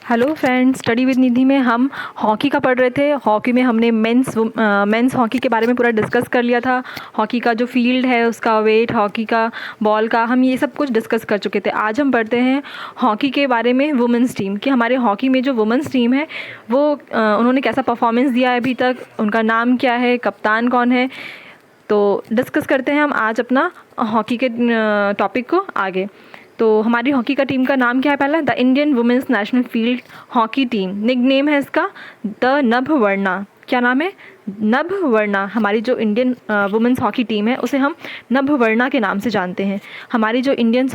Hello friends, study with निधि में हम hockey का पढ़ रहे थे। हॉकी में हमने मेंस हॉकी के बारे में पूरा डिस्कस कर लिया था। हॉकी का जो फील्ड है, उसका वेट, हॉकी का बॉल का, हम ये सब कुछ डिस्कस कर चुके थे। आज हम पढ़ते हैं हॉकी के बारे में, वुमेंस टीम कि हमारे हॉकी में जो वुमेंस टीम है वो उन्होंने कैसा परफॉर्मेंस दिया है अभी तक, उनका नाम क्या है, कप्तान कौन है। तो डिस्कस करते हैं हम आज अपना हॉकी के टॉपिक को आगे। तो हमारी हॉकी का टीम का नाम क्या है? पहला, the Indian women's national field hockey team. Nickname है इसका द नभवर्णा। क्या नाम है? नभवर्णा। हमारी जो इंडियन वुमेंस हॉकी टीम है उसे हम नभवर्णा के नाम से जानते हैं। हमारी जो इंडियन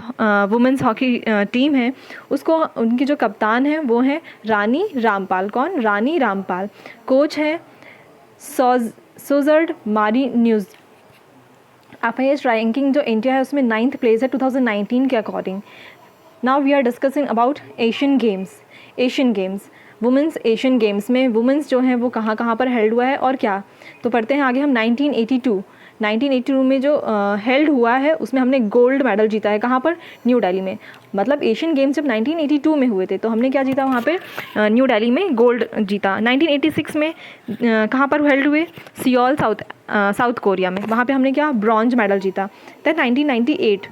वुमेंस हॉकी टीम है उसको, उनकी जो कप्तान है वो है रानी रामपाल। कौन? रानी रामपाल। कोच है Sjoerd Marijne. FIH ranking जो इंडिया है उसमें 9th प्लेस है 2019 के according. Now we are discussing about Asian Games. Women's Asian Games में वुमेंस जो हैं वो कहाँ कहाँ पर हेल्ड हुआ है और क्या। तो पढ़ते हैं आगे हम 1982 में जो हेल्ड हुआ है उसमें हमने गोल्ड मेडल जीता है। कहाँ पर? न्यू दिल्ली में। मतलब एशियन गेम्स जब 1982 में हुए थे तो हमने क्या जीता वहाँ पे? न्यू दिल्ली में गोल्ड जीता। 1986 में कहाँ पर हेल्ड हुए? सियोल, साउथ कोरिया में। वहाँ पे हमने क्या? ब्रॉन्ज मेडल जीता। देन 1998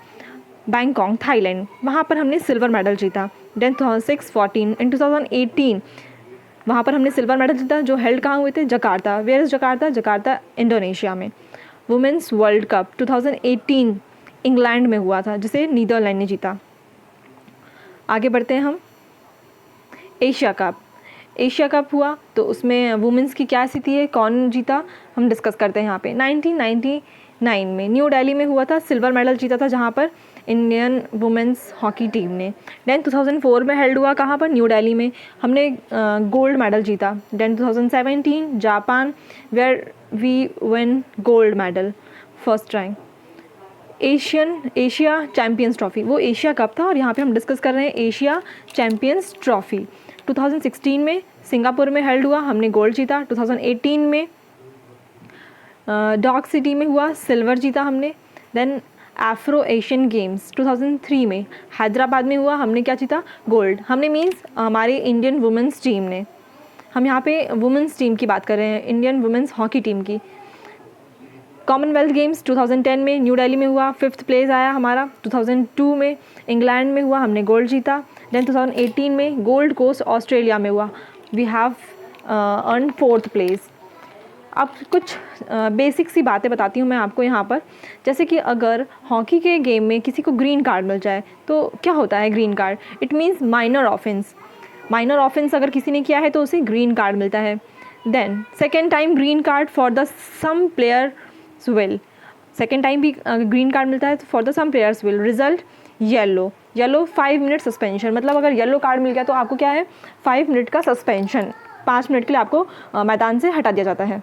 बैंकॉक, थाईलैंड, वहाँ पर हमने सिल्वर मेडल जीता। देन 2006, 14 एंड 2018 वहाँ पर हमने सिल्वर मेडल जीता, जो हेल्ड कहाँ हुए थे? Jakarta. Where is Jakarta? Jakarta Indonesia में। वुमेंस वर्ल्ड कप 2018 इंग्लैंड में हुआ था, जिसे नीदरलैंड ने जीता। आगे बढ़ते हैं हम। एशिया कप हुआ तो उसमें वुमेंस की क्या स्थिति है, कौन जीता, हम डिस्कस करते हैं यहाँ पे। 1999 में न्यू दिल्ली में हुआ था, सिल्वर मेडल जीता था जहाँ पर इंडियन वुमेंस हॉकी टीम ने। देन 2004 में हेल्ड हुआ कहाँ पर? न्यू दिल्ली में, हमने गोल्ड मेडल जीता। Then 2017 Japan, where we win gold medal, first rank. Asia Champions Trophy, वो एशिया कप था और यहाँ पे हम डिस्कस कर रहे हैं एशिया चैम्पियंस ट्रॉफी। 2016 में सिंगापुर में हेल्ड हुआ, हमने गोल्ड जीता। 2018 में डॉक सिटी में हुआ, सिल्वर जीता हमने। देन एफ्रो एशियन गेम्स 2003 में हैदराबाद में हुआ, हमने क्या जीता? गोल्ड। हमने मीन्स हमारी इंडियन वुमेंस टीम ने, हम यहाँ पे वुमेंस टीम की बात कर रहे हैं, इंडियन वुमेंस हॉकी टीम की। कॉमनवेल्थ गेम्स 2010 में न्यू दिल्ली में हुआ, 5th प्लेस आया हमारा। 2002 में इंग्लैंड में हुआ, हमने गोल्ड जीता। देन 2018 में गोल्ड कोस्ट ऑस्ट्रेलिया में हुआ, we have earn 4th place. अब कुछ बेसिक सी बातें बताती हूँ मैं आपको यहाँ पर। जैसे कि अगर हॉकी के गेम में किसी को ग्रीन कार्ड मिल जाए तो क्या होता है green card? It means minor offence अगर किसी ने किया है तो उसे ग्रीन कार्ड मिलता है। Then second time green card for the same player will, second time भी ग्रीन कार्ड मिलता है for the same players will. Result yellow 5 minute suspension, मतलब अगर येलो कार्ड मिल गया तो आपको क्या है? 5 मिनट का सस्पेंशन, 5 मिनट के लिए आपको मैदान से हटा दिया जाता है।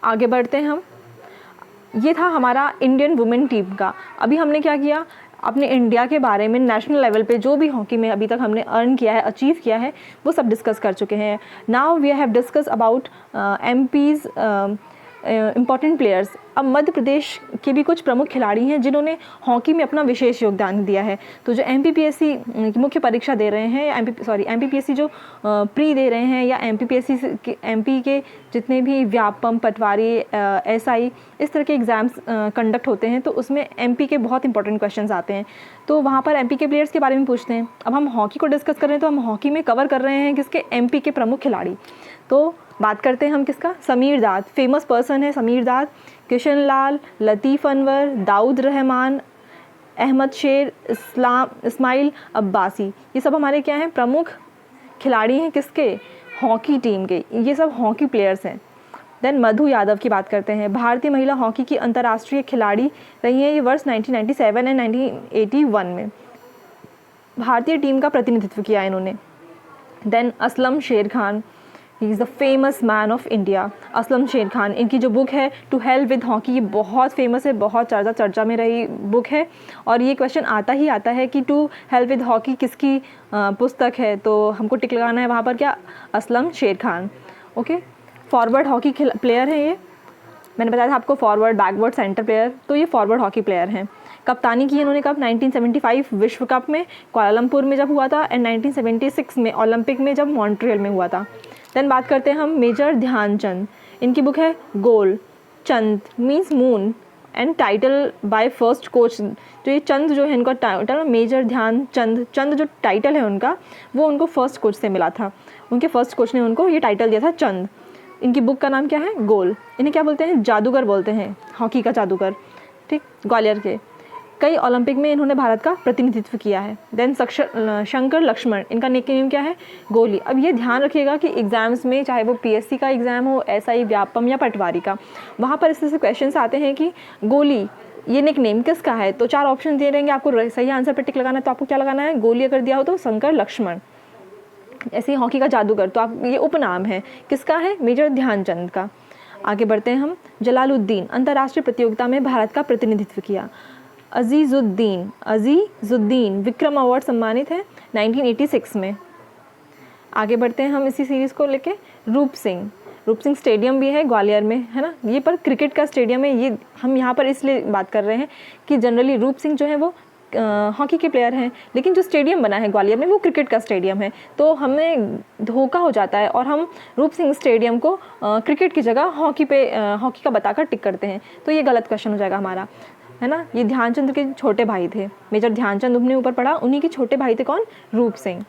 आगे बढ़ते हैं हम। ये था हमारा इंडियन वुमेन टीम का। अभी हमने क्या किया? अपने इंडिया के बारे में नेशनल लेवल पे जो भी हॉकी में अभी तक हमने अर्न किया है, अचीव किया है, वो सब डिस्कस कर चुके हैं। Now we have discuss about MP's important players. अब मध्य प्रदेश के भी कुछ प्रमुख खिलाड़ी हैं जिन्होंने हॉकी में अपना विशेष योगदान दिया है। तो जो MPPSC की मुख्य परीक्षा दे रहे हैं, MPPSC जो प्री दे रहे हैं, या MPPSC MP के जितने भी व्यापम, पटवारी, SI, इस तरह के एग्ज़ाम्स कंडक्ट होते हैं तो उसमें MP के बहुत इंपॉर्टेंट क्वेश्चंस आते हैं। तो वहाँ पर MP के प्लेयर्स के बारे में पूछते हैं। अब हम हॉकी को डिस्कस कर रहे हैं तो हम हॉकी में कवर कर रहे हैं किसके? MP के प्रमुख खिलाड़ी। तो बात करते हैं हम किसका? समीर दाद, फेमस पर्सन है समीर दाद। किशन लाल, लतीफ़ अनवर, दाऊद रहमान, अहमद शेर, इस्माइल अब्बासी, ये सब हमारे क्या हैं? प्रमुख खिलाड़ी हैं किसके? हॉकी टीम के। ये सब हॉकी प्लेयर्स हैं। देन मधु यादव की बात करते हैं। भारतीय महिला हॉकी की अंतर्राष्ट्रीय खिलाड़ी रही हैं ये वर्ष 1997 एंड 1981 में भारतीय टीम का प्रतिनिधित्व किया इन्होंने। Then Aslam Sher Khan, he is the famous man of India. Aslam Sher Khan, इनकी जो बुक है टू हेल्प विद हॉकी, ये बहुत फेमस है, बहुत चर्चा में रही बुक है। और ये क्वेश्चन आता ही आता है कि टू हेल्प विद हॉकी किसकी पुस्तक है, तो हमको टिक लगाना है वहाँ पर क्या? Aslam Sher Khan. Okay, forward hockey player है ये। मैंने बताया था आपको फॉरवर्ड, बैकवर्ड, सेंटर प्लेयर, तो ये फॉरवर्ड हॉकी प्लेयर हैं। कप्तानी की इन्होंने कब, 1975 विश्व कप में कुआलालंपुर में जब हुआ था, एंड 1976 में ओलंपिक में जब मॉन्ट्रियल में हुआ था। देन बात करते हैं हम मेजर ध्यानचंद। इनकी बुक है goal, Chand means moon and title by first coach. तो ये चंद जो है इनका टाइटल, मेजर ध्यानचंद, चंद जो टाइटल है उनका वो उनको फर्स्ट कोच से मिला था। उनके फर्स्ट कोच ने उनको ये टाइटल दिया था चंद। इनकी बुक का नाम क्या है, गोल। इन्हें क्या बोलते हैं, जादूगर बोलते हैं, हॉकी का जादूगर, ठीक, ग्वालियर के। कई ओलंपिक में इन्होंने भारत का प्रतिनिधित्व किया है। देन शंकर लक्ष्मण, इनका निकनेम क्या है, गोली। अब ये ध्यान रखिएगा कि एग्जाम्स में, चाहे वो पीएससी का एग्ज़ाम हो, एसआई, व्यापम या पटवारी का, वहाँ पर इस तरह से क्वेश्चन आते हैं कि गोली ये निकनेम किसका है। तो 4 ऑप्शन दे रहेंगे आपको, सही आंसर पर टिक लगाना है। तो आपको क्या लगाना है, गोली अगर दिया हो तो शंकर लक्ष्मण। ऐसे ही हॉकी का जादूगर, तो आप ये उपनाम है किसका है, मेजर ध्यानचंद का। आगे बढ़ते हैं हम, जलालुद्दीन, अंतर्राष्ट्रीय प्रतियोगिता में भारत का प्रतिनिधित्व किया। अजीजुद्दीन विक्रम अवार्ड सम्मानित है 1986 में। आगे बढ़ते हैं हम इसी सीरीज़ को लेके, रूप सिंह स्टेडियम भी है ग्वालियर में, है ना, ये पर क्रिकेट का स्टेडियम है। ये हम यहाँ पर इसलिए बात कर रहे हैं कि जनरली रूप सिंह जो है वो हॉकी के प्लेयर हैं, लेकिन जो स्टेडियम बना है ग्वालियर में वो क्रिकेट का स्टेडियम है। तो हमें धोखा हो जाता है और हम रूप सिंह स्टेडियम को क्रिकेट की जगह हॉकी का बताकर टिक करते हैं। तो ये गलत क्वेश्चन हो जाएगा हमारा, है ना। ये ध्यानचंद के छोटे भाई थे, मेजर ध्यानचंद उन्हें ऊपर पढ़ा, उन्हीं के छोटे भाई थे कौन, रूप सिंह।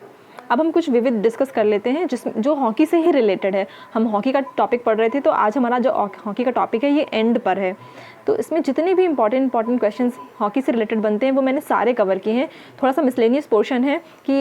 अब हम कुछ विविध डिस्कस कर लेते हैं जो हॉकी से ही रिलेटेड है। हम हॉकी का टॉपिक पढ़ रहे थे, तो आज हमारा जो हॉकी का टॉपिक है ये एंड पर है। तो इसमें जितने भी इंपॉर्टेंट क्वेश्चंस हॉकी से रिलेटेड बनते हैं वो मैंने सारे कवर किए हैं। थोड़ा सा मिसलेनियस पोर्शन है कि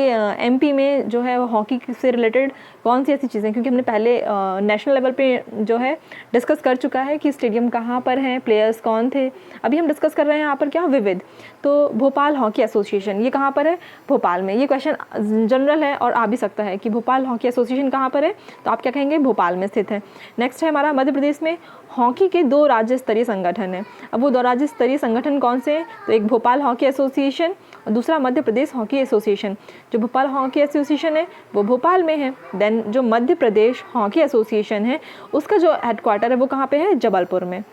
एमपी में जो है हॉकी से रिलेटेड कौन सी ऐसी चीज़ें, क्योंकि हमने पहले नेशनल लेवल पे जो है डिस्कस कर चुका है कि स्टेडियम कहाँ पर है, प्लेयर्स कौन थे। अभी हम डिस्कस कर रहे हैं यहाँ पर क्या, विविध। तो भोपाल हॉकी एसोसिएशन ये कहाँ पर है, भोपाल में। ये क्वेश्चन जनरल है और आ भी सकता है कि भोपाल हॉकी एसोसिएशन कहाँ पर है, तो आप क्या कहेंगे, भोपाल में स्थित है। नेक्स्ट है हमारा, मध्य प्रदेश में हॉकी के 2 राज्य स्तरीय संगठन हैं। अब वो 2 राज्य स्तरीय संगठन कौन से हैं, तो एक भोपाल हॉकी एसोसिएशन और दूसरा मध्य प्रदेश हॉकी एसोसिएशन। जो भोपाल हॉकी एसोसिएशन है वो भोपाल में है। देन जो मध्य प्रदेश हॉकी एसोसिएशन है उसका जो हेडक्वार्टर है वो कहाँ पे है, जबलपुर में।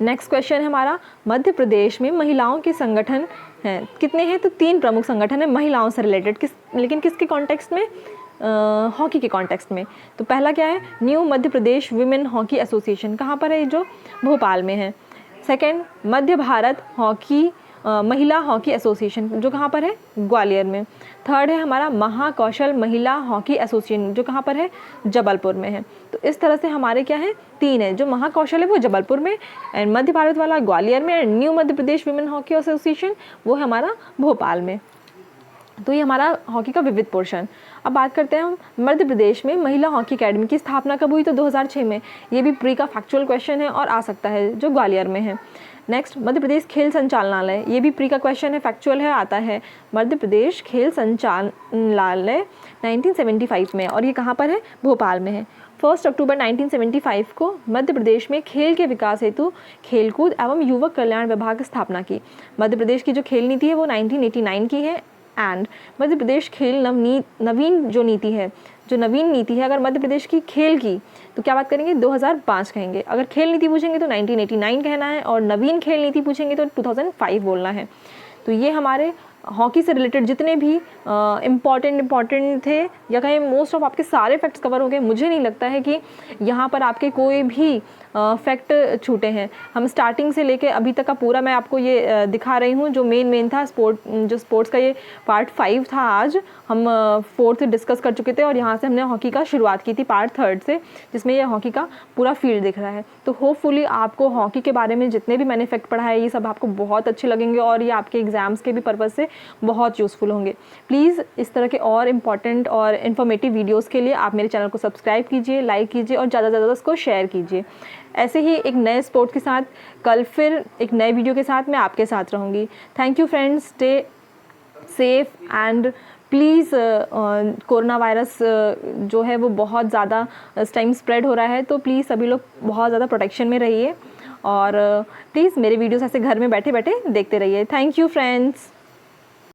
नेक्स्ट क्वेश्चन है हमारा, मध्य प्रदेश में महिलाओं के संगठन हैं कितने हैं, तो 3 प्रमुख संगठन है महिलाओं से रिलेटेड, लेकिन किसके कॉन्टेक्स्ट में, हॉकी के कॉन्टेक्स्ट में। तो पहला क्या है, new Madhya Pradesh women hockey association, कहाँ पर है, जो भोपाल में है। सेकंड, मध्य भारत हॉकी महिला हॉकी एसोसिएशन, जो कहाँ पर है, ग्वालियर में। थर्ड है हमारा महाकौशल महिला हॉकी एसोसिएशन, जो कहाँ पर है, जबलपुर में है। तो इस तरह से हमारे क्या है, 3 है। जो महाकौशल है वो जबलपुर में, एंड मध्य भारत वाला ग्वालियर में, and new Madhya Pradesh women hockey association वो है हमारा भोपाल में। तो ये हमारा हॉकी का विविध पोर्शन। अब बात करते हैं हम मध्य प्रदेश में महिला हॉकी एकेडमी की स्थापना कब हुई, तो 2006 में। ये भी प्री का फैक्चुअल क्वेश्चन है और आ सकता है, जो ग्वालियर में है। नेक्स्ट, मध्य प्रदेश खेल संचालनालय, ये भी प्री का क्वेश्चन है, फैक्चुअल है, आता है। मध्य प्रदेश खेल संचालनालय 1975 में, और ये कहाँ पर है, भोपाल में है। 1 अक्टूबर 1975 को मध्य प्रदेश में खेल के विकास हेतु खेलकूद एवं युवक कल्याण विभाग की स्थापना की। मध्य प्रदेश की जो खेल नीति है वो 1989 की है। एंड मध्य प्रदेश खेल नवीन जो नीति है, जो नवीन नीति है, अगर मध्य प्रदेश की खेल की तो क्या बात करेंगे, 2005 कहेंगे। अगर खेल नीति पूछेंगे तो 1989 कहना है, और नवीन खेल नीति पूछेंगे तो 2005 बोलना है। तो ये हमारे हॉकी से रिलेटेड जितने भी इम्पॉर्टेंट थे, या कहीं मोस्ट ऑफ आपके सारे फैक्ट्स कवर हो गए। मुझे नहीं लगता है कि यहाँ पर आपके कोई भी फैक्ट छूटे हैं। हम स्टार्टिंग से लेके अभी तक का पूरा मैं आपको ये दिखा रही हूँ, जो मेन था स्पोर्ट्स का ये पार्ट 5 था। आज हम 4th डिस्कस कर चुके थे, और यहाँ से हमने हॉकी का शुरुआत की थी पार्ट 3 से, जिसमें ये हॉकी का पूरा फील्ड दिख रहा है। तो होपफुली आपको हॉकी के बारे में जितने भी मैंने फैक्ट पढ़ा है ये सब आपको बहुत अच्छे लगेंगे, और ये आपके एग्जाम्स के भी पर्पज़ से बहुत यूज़फुल होंगे। प्लीज़ इस तरह के और इम्पॉर्टेंट और इन्फॉर्मेटिव वीडियोज़ के लिए आप मेरे चैनल को सब्सक्राइब कीजिए, लाइक कीजिए, और ज़्यादा से ज़्यादा उसको शेयर कीजिए। ऐसे ही एक नए स्पोर्ट के साथ कल फिर एक नए वीडियो के साथ मैं आपके साथ रहूँगी। Thank you friends, stay safe and please corona virus जो है वो बहुत ज़्यादा इस टाइम स्प्रेड हो रहा है, तो प्लीज़ सभी लोग बहुत ज़्यादा प्रोटेक्शन में रहिए, और प्लीज़ मेरे वीडियोस ऐसे घर में बैठे बैठे देखते रहिए। Thank you friends.